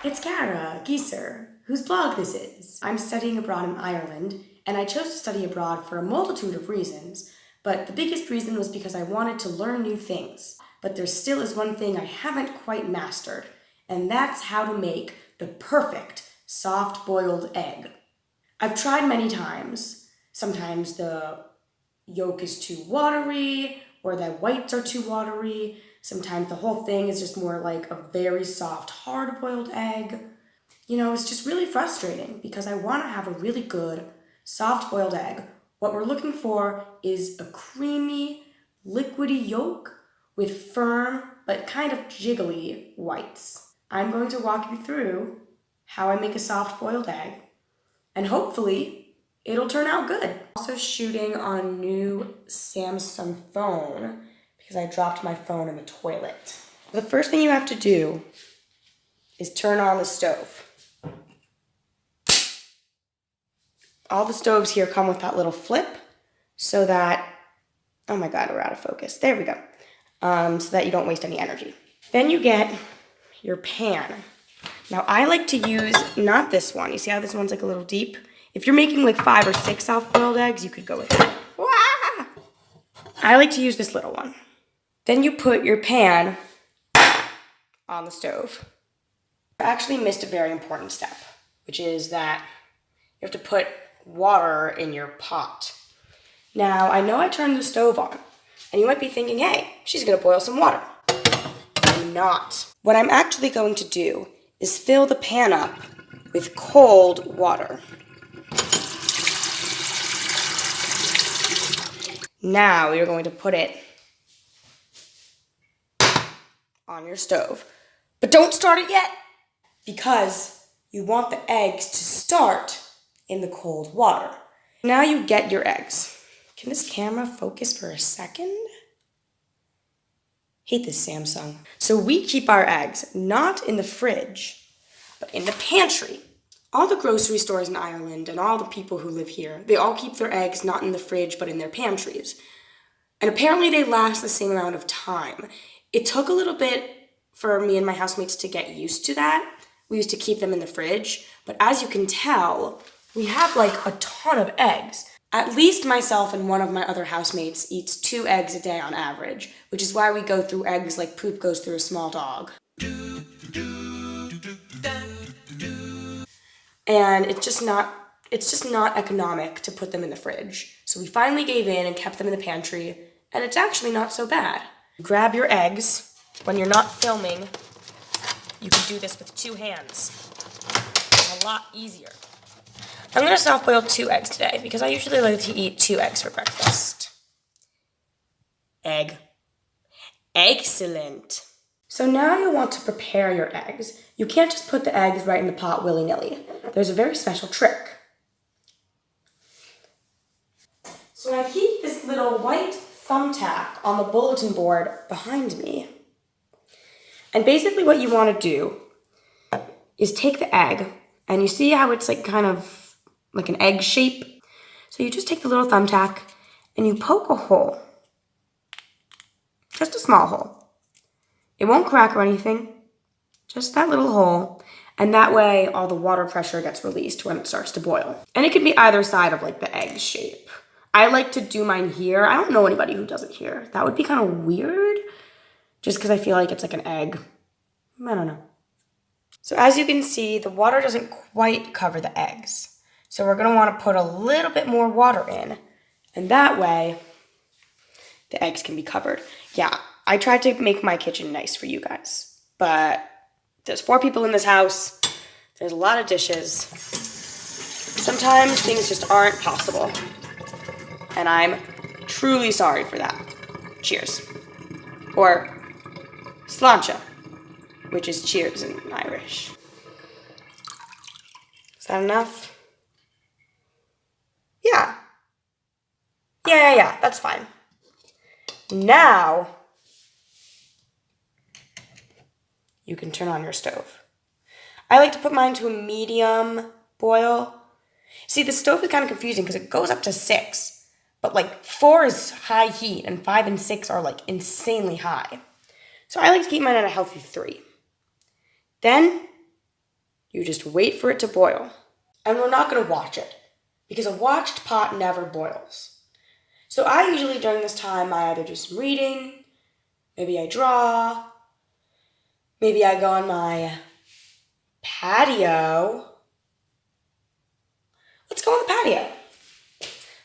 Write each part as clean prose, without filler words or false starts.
It's Cara Gieser, whose blog this is. I'm studying abroad in Ireland, and I chose to study abroad for a multitude of reasons, but the biggest reason was because I wanted to learn new things. But there still is one thing I haven't quite mastered, and that's how to make the perfect soft-boiled egg. I've tried many times. Sometimes the yolk is too watery, or the whites are too watery. Sometimes the whole thing is just more like a very soft, hard-boiled egg. It's just really frustrating because I want to have a really good, soft-boiled egg. What we're looking for is a creamy, liquidy yolk with firm but kind of jiggly whites. I'm going to walk you through how I make a soft-boiled egg, and hopefully it'll turn out good. Also shooting on a new Samsung phone because I dropped my phone in the toilet. The first thing you have to do is turn on the stove. All the stoves here come with that little flip so that, oh my God, we're out of focus. There we go. So that you don't waste any energy. Then you get your pan. Now I like to use, not this one. You see how this one's like a little deep? If you're making like 5 or 6 soft-boiled eggs, you could go with it. Wah! I like to use this little one. Then you put your pan on the stove. I actually missed a very important step, which is that you have to put water in your pot. Now, I know I turned the stove on, and you might be thinking, hey, she's gonna boil some water. I'm not. What I'm actually going to do is fill the pan up with cold water. Now you're going to put it on your stove. But don't start it yet, because you want the eggs to start in the cold water. Now you get your eggs. Can this camera focus for a second? Hate this Samsung. So we keep our eggs not in the fridge, but in the pantry. All the grocery stores in Ireland and all the people who live here, they all keep their eggs not in the fridge, but in their pantries. And apparently they last the same amount of time. It took a little bit for me and my housemates to get used to that. We used to keep them in the fridge, but as you can tell, we have like a ton of eggs. At least myself and one of my other housemates eats 2 eggs a day on average, which is why we go through eggs like poop goes through a small dog. And it's just not economic to put them in the fridge. So we finally gave in and kept them in the pantry, and it's actually not so bad. Grab your eggs. When you're not filming, you can do this with 2 hands. It's a lot easier. I'm gonna soft boil 2 eggs today because I usually like to eat 2 eggs for breakfast. Egg. Excellent. So now you'll want to prepare your eggs. You can't just put the eggs right in the pot willy-nilly. There's a very special trick. So I keep this little white thumbtack on the bulletin board behind me. And basically what you want to do is take the egg, and you see how it's like kind of like an egg shape? So you just take the little thumbtack and you poke a hole. Just a small hole. It won't crack or anything, just that little hole. And that way all the water pressure gets released when it starts to boil. And it can be either side of like the egg shape. I like to do mine here. I don't know anybody who does it here. That would be kind of weird, just because I feel like it's like an egg. I don't know. So as you can see, the water doesn't quite cover the eggs. So we're gonna wanna put a little bit more water in, and that way the eggs can be covered. Yeah, I tried to make my kitchen nice for you guys, but there's 4 people in this house. There's a lot of dishes. Sometimes things just aren't possible. And I'm truly sorry for that. Cheers. Or sláinte, which is cheers in Irish. Is that enough? Yeah. Yeah, that's fine. Now, you can turn on your stove. I like to put mine to a medium boil. See, the stove is kind of confusing because it goes up to 6, but like 4 is high heat and 5 and 6 are like insanely high. So I like to keep mine at a healthy 3. Then You just wait for it to boil. And we're not going to watch it, because a watched pot never boils. So I usually, during this time, I either do some reading, maybe I draw, maybe I go on my patio. Let's go on the patio.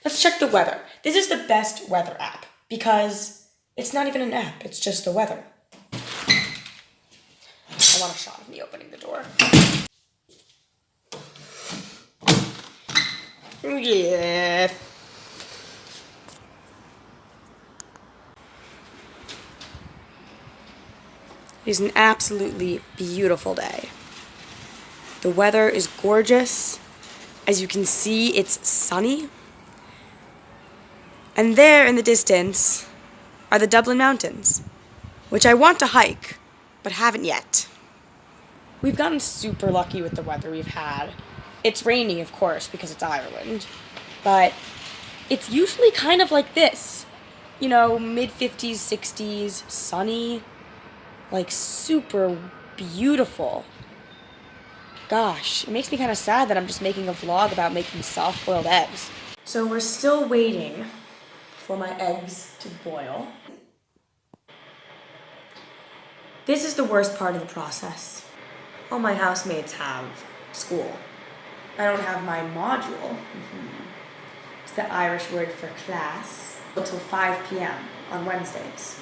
Let's check the weather. This is the best weather app because it's not even an app, it's just the weather. I want a shot of me opening the door. Yeah. It is an absolutely beautiful day. The weather is gorgeous. As you can see, it's sunny. And there in the distance are the Dublin Mountains, which I want to hike, but haven't yet. We've gotten super lucky with the weather we've had. It's rainy, of course, because it's Ireland, but it's usually kind of like this. You know, mid-50s, 60s, sunny, like super beautiful. Gosh, it makes me kind of sad that I'm just making a vlog about making soft-boiled eggs. So we're still waiting for my eggs to boil. This is the worst part of the process. All my housemates have school. I don't have my module. It's the Irish word for class, until 5 p.m. on Wednesdays.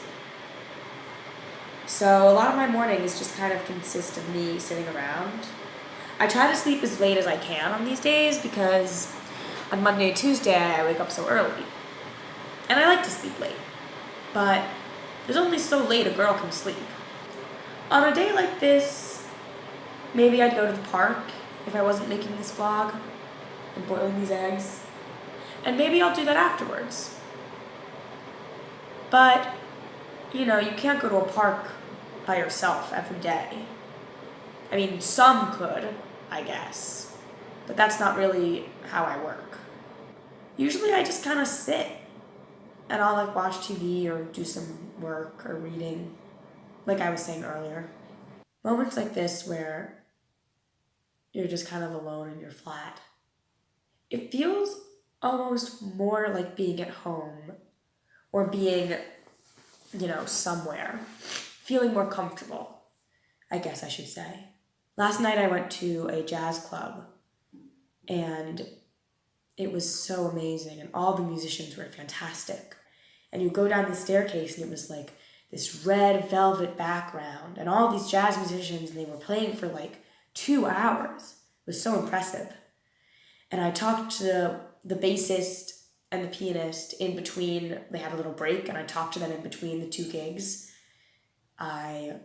So a lot of my mornings just kind of consist of me sitting around. I try to sleep as late as I can on these days because on Monday and Tuesday I wake up so early. And I like to sleep late, but there's only so late a girl can sleep. On a day like this, maybe I'd go to the park if I wasn't making this vlog and boiling these eggs. And maybe I'll do that afterwards. But, you know, you can't go to a park by yourself every day. I mean, some could, I guess, but that's not really how I work. Usually I just kind of sit and I'll like watch TV or do some work or reading, like I was saying earlier. Moments like this where you're just kind of alone in your flat, it feels almost more like being at home or being, you know, somewhere, feeling more comfortable, I guess I should say. Last night I went to a jazz club and it was so amazing and all the musicians were fantastic. And you go down the staircase and it was like this red velvet background and all these jazz musicians, and they were playing for like 2 hours. It was so impressive. And I talked to the bassist and the pianist in between. They had a little break and I talked to them in between the 2 gigs. I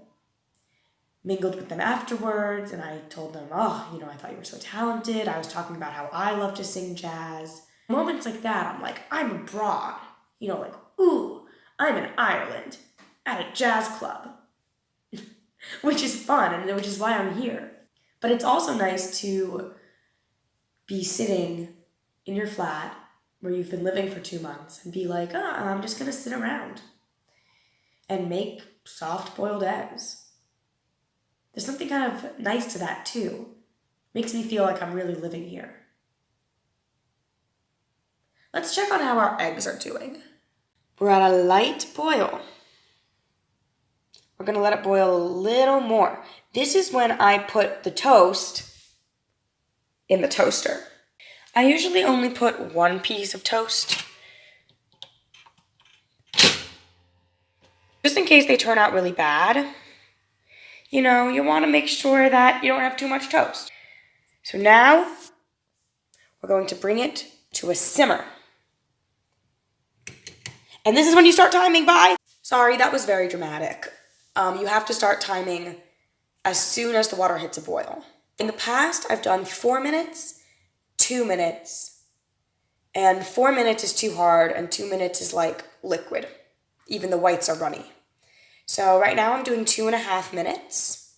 mingled with them afterwards and I told them, oh, you know, I thought you were so talented. I was talking about how I love to sing jazz. Moments like that, I'm like, I'm abroad. You know, like, ooh, I'm in Ireland at a jazz club, which is fun and which is why I'm here. But it's also nice to be sitting in your flat where you've been living for 2 months and be like, I'm just going to sit around and make soft-boiled eggs. There's something kind of nice to that too. Makes me feel like I'm really living here. Let's check on how our eggs are doing. We're at a light boil. We're going to let it boil a little more. This is when I put the toast in the toaster. I usually only put 1 piece of toast, just in case they turn out really bad. You know, you want to make sure that you don't have too much toast. So now, we're going to bring it to a simmer. And this is when you start timing, bye! Sorry, that was very dramatic. You have to start timing as soon as the water hits a boil. In the past, I've done 4 minutes, 2 minutes, and 4 minutes is too hard, and 2 minutes is like liquid. Even the whites are runny. So right now I'm doing 2.5 minutes.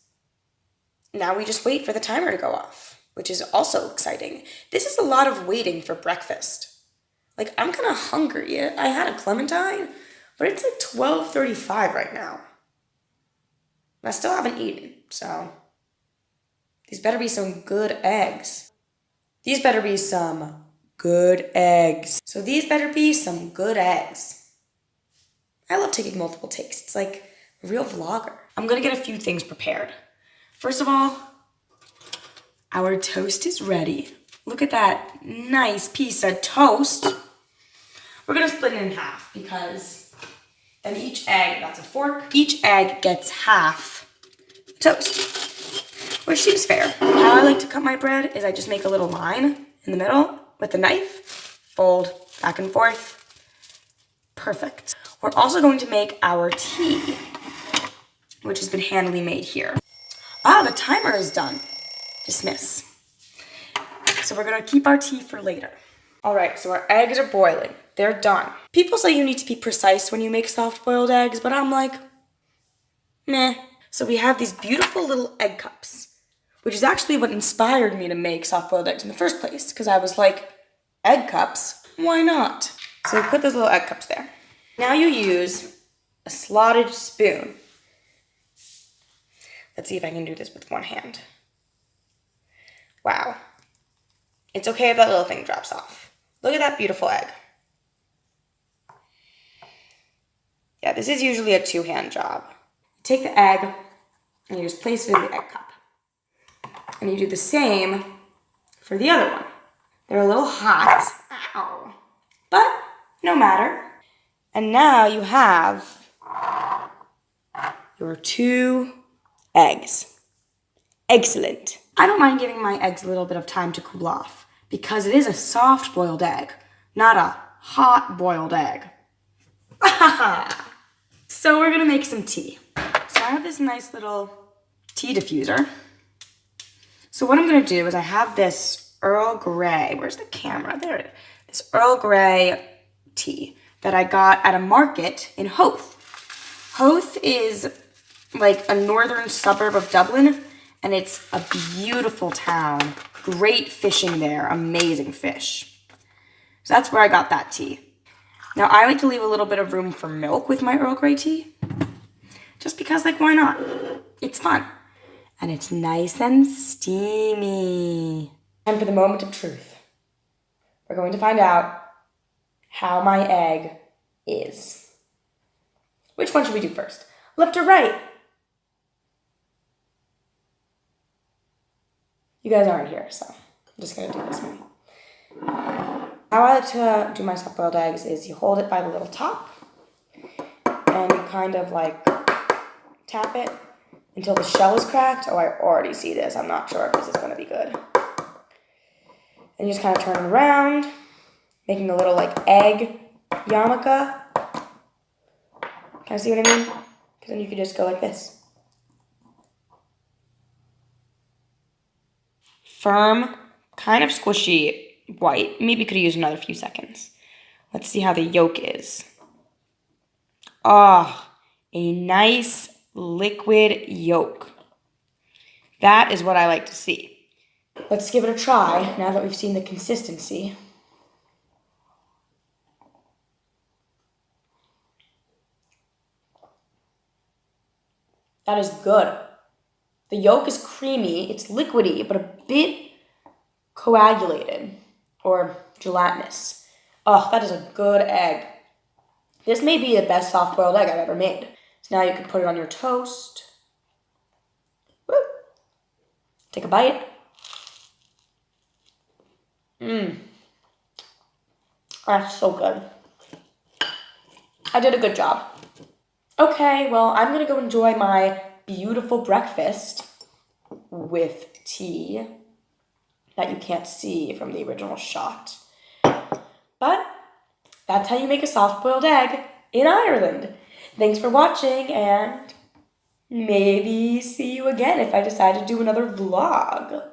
Now we just wait for the timer to go off, which is also exciting. This is a lot of waiting for breakfast. Like, I'm kind of hungry. I had a clementine, but it's like 12:35 right now. I still haven't eaten, so These better be some good eggs. These better be some good eggs. So these better be some good eggs. I love taking multiple takes. It's like a real vlogger. I'm gonna get a few things prepared. First of all, our toast is ready. Look at that nice piece of toast. We're gonna split it in half because then each egg, that's a fork, each egg gets half toast, which seems fair. How I like to cut my bread is I just make a little line in the middle with the knife, fold back and forth. Perfect. We're also going to make our tea, which has been handily made here. Ah, the timer is done. Dismiss. So we're gonna keep our tea for later. All right, so our eggs are boiling. They're done. People say you need to be precise when you make soft-boiled eggs, but I'm like, meh. So we have these beautiful little egg cups, which is actually what inspired me to make soft-boiled eggs in the first place, because I was like, egg cups, why not? So we put those little egg cups there. Now you use a slotted spoon. Let's see if I can do this with one hand. Wow. It's okay if that little thing drops off. Look at that beautiful egg. Yeah, this is usually a two-hand job. You take the egg and you just place it in the egg cup. And you do the same for the other one. They're a little hot, ow, but no matter. And now you have your 2 eggs. Excellent. I don't mind giving my eggs a little bit of time to cool off because it is a soft-boiled egg, not a hot-boiled egg. So we're gonna make some tea. So I have this nice little tea diffuser. So what I'm gonna do is I have this Earl Grey, where's the camera? There it is. This Earl Grey tea that I got at a market in Howth. Howth is like a northern suburb of Dublin, and it's a beautiful town. Great fishing there, amazing fish. So that's where I got that tea. Now I like to leave a little bit of room for milk with my Earl Grey tea, just because, like, why not? It's fun. And it's nice and steamy. Time for the moment of truth. We're going to find out how my egg is. Which one should we do first? Left or right? You guys aren't here, so I'm just gonna do this one. How I like to do my soft-boiled eggs is you hold it by the little top and you kind of like tap it until the shell is cracked. Oh, I already see this. I'm not sure if this is gonna be good. And you just kind of turn it around, making a little like egg yarmulke. Can I see what I mean? Because then you can just go like this. Firm, kind of squishy white. Maybe could use another few seconds. Let's see how the yolk is. Ah, a nice liquid yolk. That is what I like to see. Let's give it a try now that we've seen the consistency. That is good. The yolk is creamy, it's liquidy, but a bit coagulated or gelatinous. Oh, that is a good egg. This may be the best soft-boiled egg I've ever made. So now you can put it on your toast. Woo. Take a bite. That's so good. I did a good job. Okay, well, I'm gonna go enjoy my beautiful breakfast with tea that you can't see from the original shot. But that's how you make a soft-boiled egg in Ireland. Thanks for watching, and maybe see you again if I decide to do another vlog.